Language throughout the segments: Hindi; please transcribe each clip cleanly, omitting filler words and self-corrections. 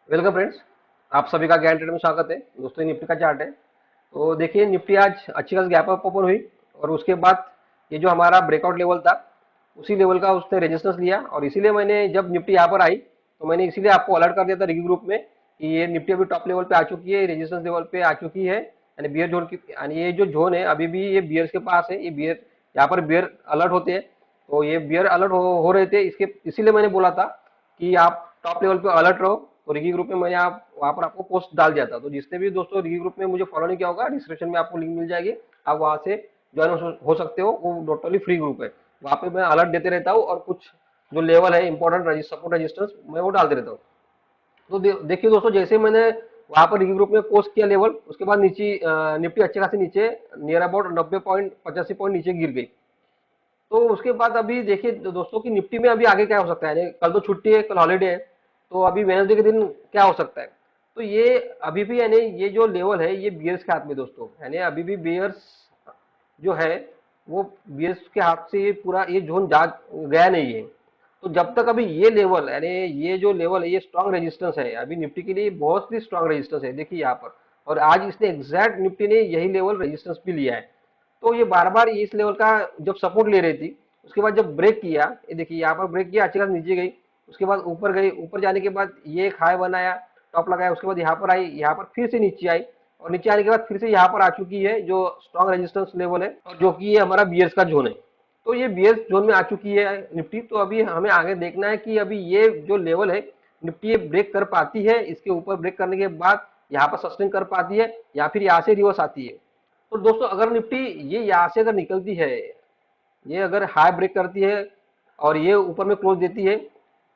Welcome friends. आप सभी का ज्ञान ट्रेड में स्वागत है। दोस्तों ये निफ्टी का चार्ट है। तो देखिए निफ्टी आज अच्छी खासी गैप अप ओपन हुई और उसके बाद ये जो हमारा ब्रेकआउट लेवल था उसी लेवल का उसने रेजिस्टेंस लिया और इसीलिए मैंने जब निफ्टी यहाँ पर आई तो मैंने इसीलिए आपको अलर्ट कर दिया था रिव्यू ग्रुप में कि ये निफ्टी अभी टॉप लेवल पे आ चुकी है, रेजिस्टेंस लेवल पे आ चुकी है यानी बियर जोन की, यानी ये जो जोन है अभी भी ये बियर्स के पास है। ये बियर यहाँ पर बियर अलर्ट होते हैं, तो ये बियर अलर्ट हो रहे थे, इसके इसीलिए मैंने बोला था कि आप टॉप लेवल पे अलर्ट रहो। तो रिगी ग्रुप में मैंने आप वहाँ पर आपको पोस्ट डाल दिया था। तो जिसने भी दोस्तों रिगी ग्रुप में मुझे फॉलो नहीं किया होगा, डिस्क्रिप्शन में आपको लिंक मिल जाएगी, आप वहाँ से ज्वाइन हो सकते हो। वो टोटली फ्री ग्रुप है, वहाँ पे मैं अलर्ट देते रहता हूँ और कुछ जो लेवल है इंपॉर्टेंट सपोर्ट रजिस्टेंस मैं वो डालते रहता हूँ। तो देखिए दोस्तों, जैसे मैंने वहाँ पर रिगी ग्रुप में पोस्ट किया लेवल, उसके बाद नीचे निफ्टी अच्छे खासे नीचे नियर अबाउट 90 पॉइंट नीचे गिर गई। तो उसके बाद अभी देखिए दोस्तों कि निफ्टी में अभी आगे क्या हो सकता है, यानी कल तो छुट्टी है, कल हॉलीडे है, तो अभी वेडनेसडे के दिन क्या हो सकता है। तो ये अभी भी यानी ये जो लेवल है ये बियर्स के हाथ में दोस्तों, यानी अभी भी बियर्स जो है वो बियर्स के हाथ से ये पूरा ये जोन जा गया नहीं है। तो जब तक अभी ये लेवल यानी ये जो लेवल है ये स्ट्रांग रेजिस्टेंस है, अभी निफ्टी के लिए बहुत ही स्ट्रांग रेजिस्टेंस है, देखिए यहाँ पर। और आज इसने एग्जैक्ट निफ्टी ने यही लेवल रेजिस्टेंस भी लिया है। तो ये बार बार इस लेवल का जब सपोर्ट ले रही थी, उसके बाद जब ब्रेक किया, ये देखिए यहाँ पर ब्रेक किया, अच्छी खास नीचे गई, उसके बाद ऊपर गई, ऊपर जाने के बाद ये एक हाई बनाया, टॉप लगाया, उसके बाद यहाँ पर आई, यहाँ पर फिर से नीचे आई और नीचे आने के बाद फिर से यहाँ पर आ चुकी है जो स्ट्रॉन्ग रेजिस्टेंस लेवल है और जो कि ये हमारा बियर्स का जोन है। तो ये बियर्स जोन में आ चुकी है निफ्टी। तो अभी हमें आगे देखना है कि अभी ये जो लेवल है निफ्टी ये ब्रेक कर पाती है, इसके ऊपर ब्रेक करने के बाद यहाँ पर सस्टेन कर पाती है या फिर यहाँ से रिवर्स आती है। तो दोस्तों अगर निफ्टी ये यहाँ से अगर निकलती है, ये अगर हाई ब्रेक करती है और ये ऊपर में क्लोज देती है,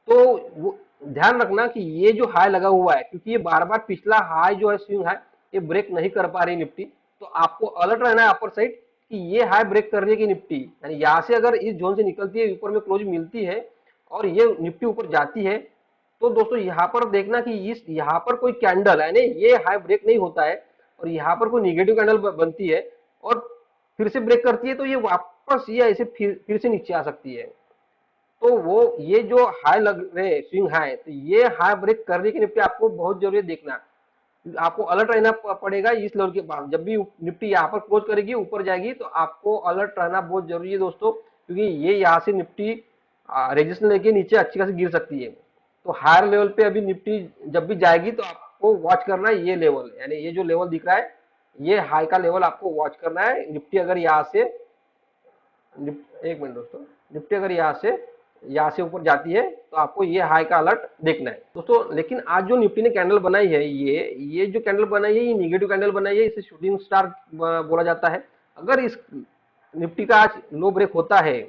तो वो ध्यान रखना कि ये जो हाई लगा हुआ है, क्योंकि ये बार बार पिछला हाई जो है स्विंग हाई ये ब्रेक नहीं कर पा रही निफ्टी। तो आपको अलर्ट रहना है अपर साइड कि ये हाई ब्रेक कर रही है कि निफ्टी, यानी यहाँ से अगर इस जोन से निकलती है, ऊपर में क्लोज मिलती है और ये निफ्टी ऊपर जाती है, तो दोस्तों यहाँ पर देखना कि इस यहाँ पर कोई कैंडल है नहीं, ये हाई ब्रेक नहीं होता है और यहाँ पर कोई निगेटिव कैंडल बनती है और फिर से ब्रेक करती है, तो ये वापस ये ऐसे फिर से नीचे आ सकती है। तो वो ये जो हाई लग रहे हैं स्विंग हाई, तो ये हाई ब्रेक करने के निफ्टी आपको बहुत जरूरी है देखना। आपको अलर्ट रहना पड़ेगा इस लेवल के पास। जब भी निफ्टी यहाँ पर क्लोज करेगी, ऊपर जाएगी, तो आपको अलर्ट रहना बहुत जरूरी है दोस्तों, क्योंकि ये यहाँ से निफ्टी रेजिस्टेंस लेके नीचे अच्छी खासी गिर सकती है। तो हायर लेवल पे अभी निफ्टी जब भी जाएगी तो आपको वॉच करना है ये लेवल, यानी ये जो लेवल दिख रहा है ये हाई का लेवल आपको वॉच करना है। निफ्टी अगर यहाँ से एक मिनट दोस्तों, निफ्टी अगर यहाँ से ऊपर जाती है तो आपको ये हाई का अलर्ट देखना है दोस्तों। लेकिन आज जो निफ्टी ने कैंडल बनाई है, ये जो कैंडल बनाई है ये निगेटिव कैंडल बनाई है, इसे शूटिंग स्टार बोला जाता है। अगर इस निफ्टी का आज लो ब्रेक होता है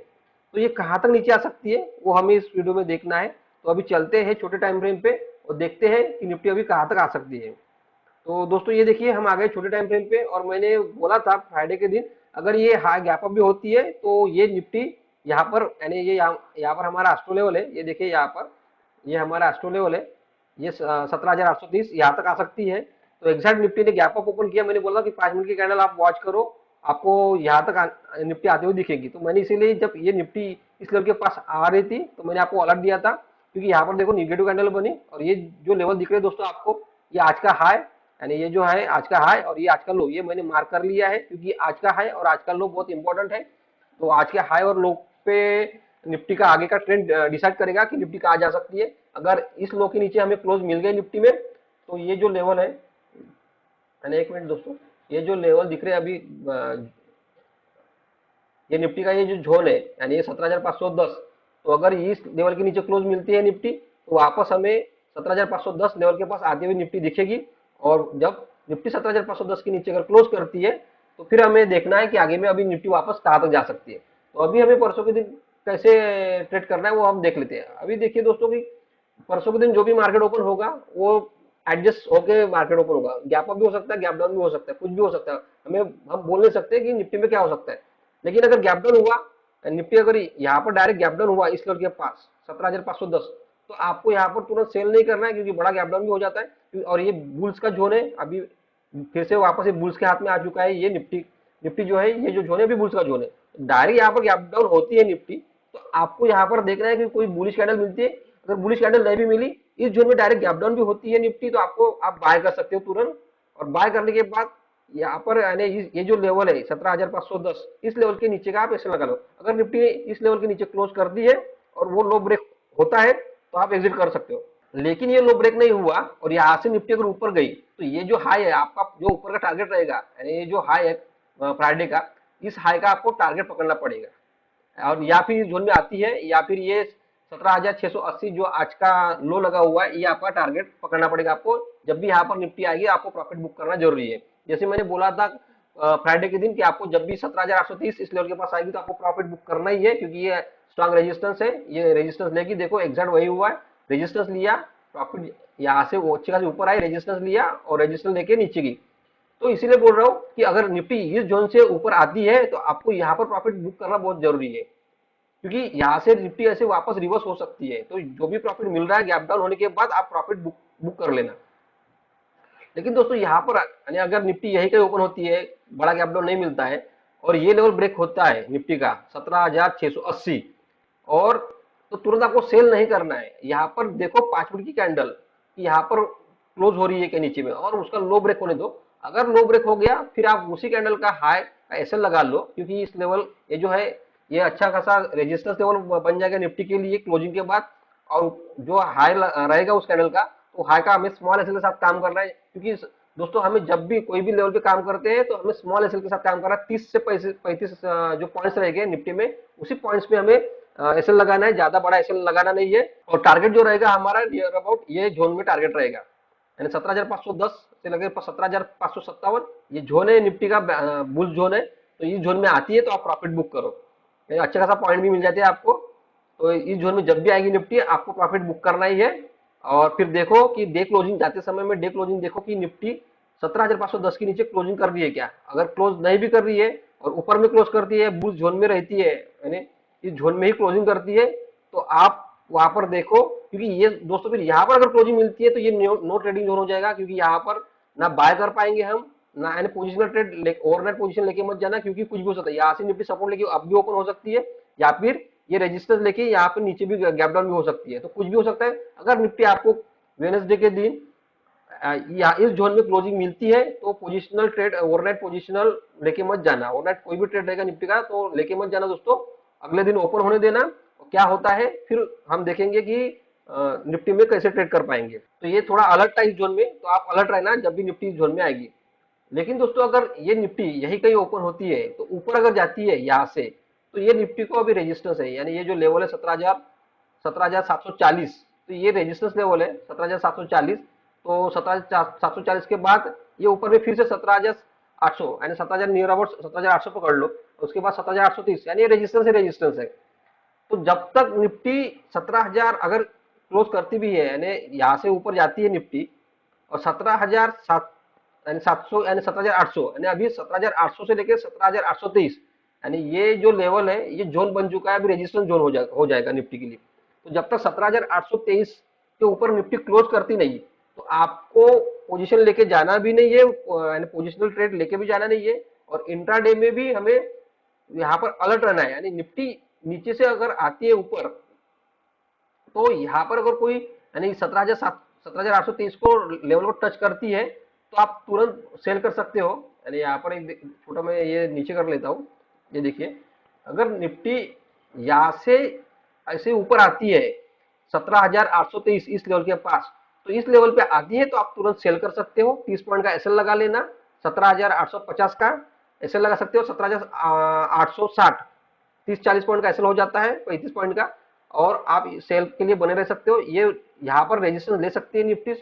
तो ये कहाँ तक नीचे आ सकती है वो हमें इस वीडियो में देखना है। तो अभी चलते हैं छोटे टाइम फ्रेम पे और देखते हैं कि निफ्टी अभी कहाँ तक आ सकती है। तो दोस्तों ये देखिए हम आ गए छोटे टाइम फ्रेम पे और मैंने बोला था फ्राइडे के दिन अगर ये हाई गैप अप भी होती है तो ये निफ्टी यहाँ पर, यानी ये यहाँ पर हमारा एस्ट्रो लेवल है, ये देखिए यहाँ पर ये हमारा एस्ट्रो लेवल है, ये 17,830 यहाँ तक आ सकती है। तो एग्जैक्ट निफ्टी ने गैप अप ओपन किया, मैंने बोला कि 5 मिनट की कैंडल आप वॉच करो, आपको यहाँ तक निफ्टी आते हुए दिखेगी। तो मैंने इसीलिए जब ये निफ्टी इस लेवल के पास आ रही थी तो मैंने आपको अलर्ट दिया था, क्योंकि यहाँ पर देखो निगेटिव कैंडल बनी और ये जो लेवल दिख रहे हैं दोस्तों आपको, ये आज का हाई, यानी ये जो है आज का हाई और ये आज का लो, ये मैंने मार्क कर लिया है क्योंकि आज का हाई और आज का लो बहुत इंपॉर्टेंट है। तो आज के हाई और लो पे निफ्टी का आगे का ट्रेंड डिसाइड करेगा कि निफ्टी कहाँ जा सकती है। अगर इस लो के नीचे हमें क्लोज मिल गए निफ्टी में तो ये जो लेवल है, यानी एक मिनट दोस्तों, ये जो लेवल दिख रहे हैं अभी ये निफ्टी का ये जो जोन है यानी ये 17,510, तो अगर इस लेवल के नीचे क्लोज मिलती है निफ्टी तो वापस हमें 17,510 लेवल के पास आती हुई निफ्टी दिखेगी। और जब निफ्टी 17,510 के नीचे अगर क्लोज करती है तो फिर हमें देखना है कि आगे में अभी निफ्टी वापस कहाँ तक जा सकती है। तो अभी हमें परसों के दिन कैसे ट्रेड करना है वो हम देख लेते हैं। अभी देखिए दोस्तों कि परसों के दिन जो भी मार्केट ओपन होगा वो एडजस्ट होके मार्केट ओपन होगा, गैप अप भी हो सकता है, गैप डाउन भी हो सकता है, कुछ भी हो सकता है। हम बोल नहीं सकते कि निफ्टी में क्या हो सकता है। लेकिन अगर गैप डाउन हुआ, निफ्टी अगर यहाँ पर डायरेक्ट गैप डाउन हुआ इस लेवल के पास 17,510, तो आपको यहाँ पर तुरंत सेल नहीं करना है, क्योंकि बड़ा गैप डाउन भी हो जाता है और ये बुल्स का जोन है। अभी फिर से वापस ये बुल्स के हाथ में आ चुका है ये निफ्टी। निफ्टी जो है ये जो जोन है अभी बुल्स का जोन है, डायरेक्ट यहाँ पर गैप डाउन होती है निफ्टी, तो आपको यहाँ पर देखना है कि कोई बुलिश कैंडल मिलती है अगर बुलिश कैंडल नहीं भी मिली, इस जोन में डायरेक्ट गैप डाउन भी होती है निफ्टी, तो आपको आप बाय कर सकते हो तुरंत। और बाय करने के बाद यहाँ पर यानी ये जो लेवल है 17,510, इस लेवल के नीचे का आप ऐसे लगा लो। अगर निफ्टी ने इस लेवल के नीचे क्लोज कर दी है और वो लो ब्रेक होता है तो आप एग्जिट कर सकते हो। लेकिन ये लो ब्रेक नहीं हुआ और यहाँ से निफ्टी अगर ऊपर गई, तो ये जो हाई है आपका, जो ऊपर का टारगेट रहेगा, यानी ये जो हाई है फ्राइडे का, इस हाई का आपको टारगेट पकड़ना पड़ेगा। और या फिर जोन में आती है, या फिर ये 17,680 जो आज का लो लगा हुआ है, ये आपका टारगेट पकड़ना पड़ेगा आपको। जब भी यहाँ पर निफ्टी आएगी आपको प्रॉफिट बुक करना जरूरी है। जैसे मैंने बोला था फ्राइडे के दिन कि आपको जब भी 17,830 इस लेवल के पास आएगी तो आपको प्रॉफिट बुक करना ही है, क्योंकि ये स्ट्रॉन्ग रेजिस्टेंस है। ये रेजिस्टेंस लेगी, देखो एग्जैक्ट वही हुआ है, रेजिस्टेंस लिया, प्रॉफिट यहाँ से वो अच्छी खासी ऊपर आई, रेजिस्टेंस लिया और रेजिस्टेंस लेके नीचे की। तो इसीलिए बोल रहा हूँ कि अगर निफ्टी इस जोन से ऊपर आती है तो आपको यहाँ पर प्रॉफिट बुक करना बहुत जरूरी है, क्योंकि यहाँ से निफ्टी ऐसे वापस रिवर्स हो सकती है। तो जो भी प्रॉफिट मिल रहा है गैप डाउन होने के बाद आप प्रॉफिट बुक कर लेना। लेकिन दोस्तों यहाँ पर यानी अगर निफ्टी यही कहीं ओपन होती है, बड़ा गैप डाउन नहीं मिलता है और ये लेवल ब्रेक होता है निफ्टी का 17,680, और तो तुरंत आपको सेल नहीं करना है। यहाँ पर देखो 5 मिनट की कैंडल यहाँ पर क्लोज हो रही है के नीचे में, और उसका लो ब्रेक होने दो। अगर लो ब्रेक हो गया फिर आप उसी कैंडल का हाई ऐसे लगा लो, क्योंकि इस लेवल ये जो है ये अच्छा खासा रेजिस्टेंस लेवल बन जाएगा निफ्टी के लिए क्लोजिंग के बाद। और जो हाई रहेगा उस कैंडल का, तो हाई का हमें स्मॉल एसएल के साथ काम करना है, क्योंकि दोस्तों हमें जब भी कोई भी लेवल पे काम करते हैं तो हमें स्मॉल एसएल के साथ काम करना है। 30 से 35 जो पॉइंट्स रहेंगे निफ्टी में, उसी पॉइंट्स पे हमें एसएल लगाना है, ज्यादा बड़ा एसएल लगाना नहीं है। और टारगेट जो रहेगा हमारा नियर अबाउट ये जोन में टारगेट रहेगा, यानी 17,510 से लगे 17,557, ये जोन है निफ्टी का, बुल जोन है। तो इस जोन में आती है तो आप प्रॉफिट बुक करो, अच्छा खासा पॉइंट भी मिल जाते हैं आपको। तो इस जोन में जब भी आएगी निफ्टी आपको प्रॉफिट बुक करना ही है। और फिर देखो कि डे क्लोजिंग जाते समय में, डे क्लोजिंग देखो कि निफ्टी 17,510 के नीचे क्लोजिंग कर रही है क्या। अगर क्लोज नहीं भी कर रही है और ऊपर में क्लोज करती है, बुल जोन में रहती है, यानी इस जोन में ही क्लोजिंग करती है, तो आप वहां पर देखो, क्योंकि ये दोस्तों फिर यहाँ पर अगर क्लोजिंग मिलती है तो ये नो ट्रेडिंग जोन हो जाएगा, क्योंकि यहाँ पर ना बाय कर पाएंगे हम ना, यानी पोजिशनल ट्रेड ओवरनाइट पोजीशन लेके मत जाना, क्योंकि कुछ भी हो सकता है। यहाँ से निफ्टी सपोर्ट लेके अब भी ओपन हो सकती है, या फिर ये रेजिस्टेंस लेके यहाँ पे नीचे भी गैप डाउन भी हो सकती है, तो कुछ भी हो सकता है। अगर निफ्टी आपको वेडनेसडे के दिन या इस जोन में क्लोजिंग मिलती है तो पोजिशनल ट्रेड ओवरनाइट पोजिशनल लेके मत जाना। ओवरनाइट कोई भी ट्रेड रहेगा निफ्टी का तो लेके मत जाना दोस्तों, अगले दिन ओपन होने देना। क्या होता है फिर हम देखेंगे कि निफ्टी में कैसे ट्रेड कर पाएंगे। तो ये थोड़ा अलर्ट था इस जोन में, तो आप अलर्ट रहना जब भी निफ्टी इस जोन में आएगी। लेकिन दोस्तों अगर ये निफ्टी यही कहीं ओपन होती है तो ऊपर अगर जाती है यहाँ से, तो ये निफ्टी को अभी रेजिस्टेंस है, यानी ये जो लेवल है 17,740, तो ये रेजिस्टेंस लेवल है 17,740। तो 17,740 के बाद ये ऊपर में फिर से 17,800, यानी 17,000 नियर अबाउट 17,800 पकड़ लो, उसके बाद 17,830, यानी ये रेजिस्टेंस है, रेजिस्टेंस है। तो जब तक निफ्टी 17,000 अगर क्लोज करती भी है, यानी यहाँ से ऊपर जाती है निफ्टी और 17,007 यानी 700 यानी 17,800, यानी अभी 17,800 से लेकर 17,823, यानी ये जो लेवल है ये जोन बन चुका है, अभी रेजिस्टेंस जोन हो जाएगा निफ्टी के लिए। तो जब तक 17,823 के ऊपर निफ्टी क्लोज करती नहीं तो आपको पोजीशन लेके जाना भी नहीं है, यानी पोजिशनल ट्रेड लेके भी जाना नहीं है। और इंट्राडे में भी हमें यहाँ पर अलर्ट रहना है, यानी निफ्टी नीचे से अगर आती है ऊपर, तो यहाँ पर अगर कोई यानी 17,823 को लेवल को टच करती है तो आप तुरंत सेल कर सकते हो। यानी यहाँ पर एक छोटा मैं ये नीचे कर लेता हूँ, ये देखिए अगर निफ्टी यहाँ से ऐसे ऊपर आती है 17,823 इस लेवल के पास, तो इस लेवल पे आती है तो आप तुरंत सेल कर सकते हो। 30 पॉइंट का एसएल लगा लेना, 17,850 का एसएल लगा सकते हो, 17,860, 30-40 पॉइंट का एसएल हो जाता है 35 पॉइंट का, और आप सेल के लिए बने रह सकते हो। ये यहाँ पर रेजिस्टेंस ले सकती है निफ्टी,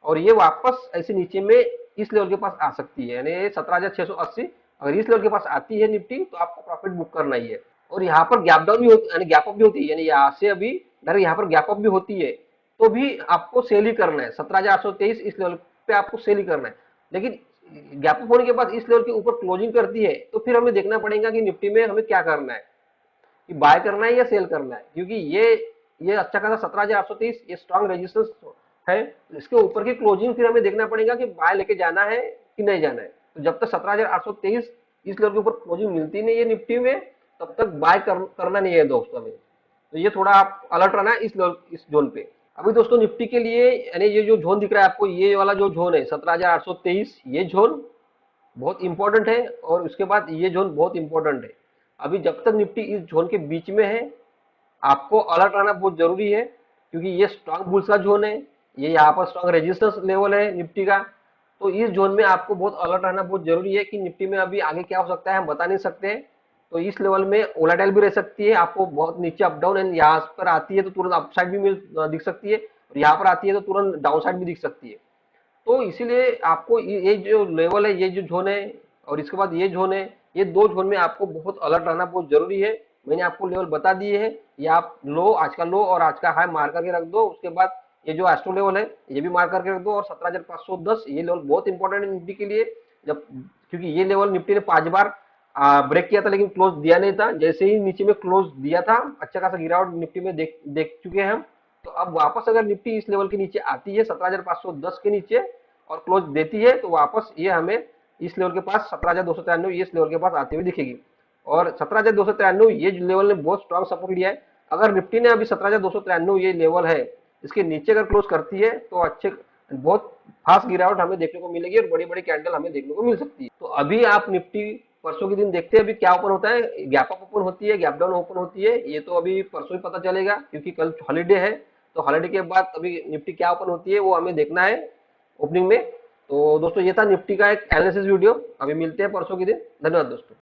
और ये वापस ऐसे नीचे में इस लेवल के पास आ सकती है, यानी 17,680 अगर इस लेवल के पास आती है निफ्टी तो आपको प्रॉफिट बुक करना ही है। और यहाँ पर गैप डाउन भी होती, यानी गैप अप भी होती है, यानी यहाँ से अभी डायरेक्ट यहाँ पर गैप अप भी होती है तो भी आपको सेल ही करना है। 17,823 इस लेवल पे आपको सेल ही करना है। लेकिन गैप अप होने के बाद इस लेवल के ऊपर क्लोजिंग करती है तो फिर हमें देखना पड़ेगा कि निफ्टी में हमें क्या करना है, कि बाय करना है या सेल करना है, क्योंकि ये अच्छा खासा 17,830 ये स्ट्रॉन्ग रेजिस्टेंस है। इसके ऊपर की क्लोजिंग फिर हमें देखना पड़ेगा कि बाय लेके जाना है कि नहीं जाना है। तो जब तक 17,823 इस लेवल के ऊपर क्लोजिंग मिलती नहीं है निफ्टी में, तब तक बाय करना नहीं है दोस्तों हमें। तो ये थोड़ा आप अलर्ट रहना है इस जोन पे। अभी दोस्तों निफ्टी के लिए यानी ये जो जोन दिख रहा है आपको, ये वाला जो जोन है 17,823, ये जोन बहुत इंपॉर्टेंट है और उसके बाद ये जोन बहुत इंपॉर्टेंट है। अभी जब तक निफ्टी इस जोन के बीच में है, आपको अलर्ट रहना बहुत जरूरी है, क्योंकि ये स्ट्रांग बुल्स का जोन है, ये यहाँ पर स्ट्रांग रेजिस्टेंस लेवल है निफ्टी का। तो इस जोन में आपको बहुत अलर्ट रहना बहुत जरूरी है कि निफ्टी में अभी आगे क्या हो सकता है हम बता नहीं सकते। तो इस लेवल में वोलेटाइल भी रह सकती है, आपको बहुत नीचे अप डाउन, एंड यहाँ पर आती है तो तुरंत अपसाइड भी दिख सकती है, और यहाँ पर आती है तो तुरंत डाउन साइड भी दिख सकती है। तो इसीलिए आपको ये जो लेवल है, ये जो जोन है और इसके बाद ये जोन है, ये दो जोन में आपको बहुत अलर्ट रहना बहुत जरूरी है। मैंने आपको लेवल बता दिए हैं, ये आप लो, आज का लो और आज का हाई मार करके रख दो। उसके बाद ये जो एस्ट्रो लेवल है ये भी मार करके रख दो, और 17,510 ये लेवल बहुत इंपॉर्टेंट है निफ्टी के लिए। जब, क्योंकि ये लेवल निफ्टी ने 5 बार ब्रेक किया था लेकिन क्लोज दिया नहीं था। जैसे ही नीचे में क्लोज दिया था, अच्छा खासा गिरावट निफ्टी में देख देख चुके हैं हम। तो अब वापस अगर निफ्टी इस लेवल के नीचे आती है 17,510 के नीचे और क्लोज देती है, तो वापस ये हमें इस लेवल के पास 17,293 इस लेवल के पास आती हुई दिखेगी। और 17,293 ये लेवल ने बहुत स्ट्रॉन्ग सपोर्ट लिया है। अगर निफ्टी ने अभी 17,293 ये लेवल है, इसके नीचे अगर क्लोज करती है तो अच्छे बहुत फास्ट गिरावट हमें देखने को मिलेगी और बड़ी बड़ी कैंडल हमें देखने को मिल सकती है। तो अभी आप निफ्टी परसों के दिन देखते हैं अभी क्या ओपन होता है, गैप अप ओपन होती है, गैप डाउन ओपन होती है, ये तो अभी परसों ही पता चलेगा क्योंकि कल हॉलीडे है। तो हॉलीडे के बाद अभी निफ्टी क्या ओपन होती है वो हमें देखना है ओपनिंग में। तो दोस्तों ये था निफ्टी का एक एनालिसिस वीडियो। अभी मिलते हैं परसों के दिन। धन्यवाद दोस्तों।